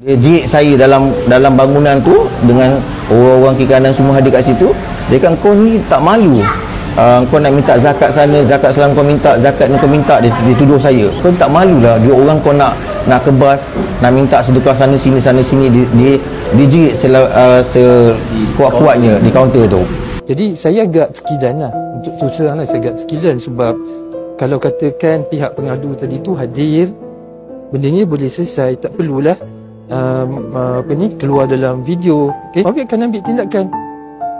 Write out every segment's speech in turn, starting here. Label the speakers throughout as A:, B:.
A: Dia jerit saya dalam bangunan tu dengan orang-orang kiri kanan semua hadir kat situ. Dia kata, kau ni tak malu. Kau nak minta zakat sana, zakat salam kau minta, zakat ni kau minta. Dia tuduh saya. Kau tak malu lah. Dia orang kau nak kebas, nak minta sedekah sana sini. Dia jerit sekuat-kuatnya di kaunter tu.
B: Jadi saya agak terkilan lah. Untuk terus terang lah, saya agak terkilan sebab kalau katakan pihak pengadu tadi tu hadir, benda ni boleh selesai, tak perlulah keluar dalam video. Mabit akan ambil tindakan.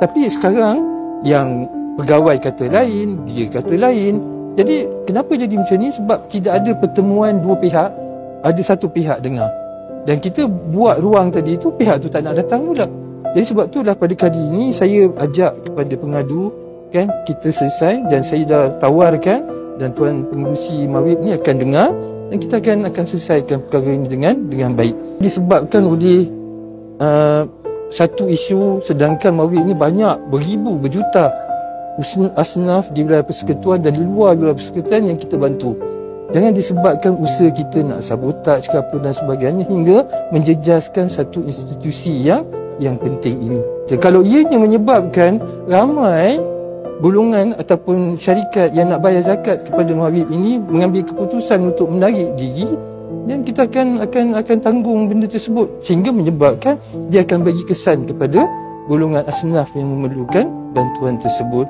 B: Tapi sekarang yang pegawai kata lain, dia kata lain. Jadi kenapa jadi macam ni? Sebab tidak ada pertemuan dua pihak, ada satu pihak dengar. Dan kita buat ruang tadi tu, pihak tu tak nak datang pula. Jadi sebab tu lah pada kali ini saya ajak kepada pengadu, kan, kita selesai, dan saya dah tawarkan dan Tuan Pengerusi Mawib ni akan dengar dan kita akan selesaikan perkara ini dengan baik. Disebabkan oleh satu isu, sedangkan Mawib ni banyak, beribu, berjuta asnaf di wilayah persekutuan dan di luar wilayah persekutuan yang kita bantu. Jangan disebabkan usaha kita nak sabotaj ke apa dan sebagainya hingga menjejaskan satu institusi yang penting ini. Jadi, kalau ianya menyebabkan ramai golongan ataupun syarikat yang nak bayar zakat kepada Mawib ini mengambil keputusan untuk menarik diri, dan kita akan tanggung benda tersebut sehingga menyebabkan dia akan bagi kesan kepada golongan asnaf yang memerlukan bantuan tersebut.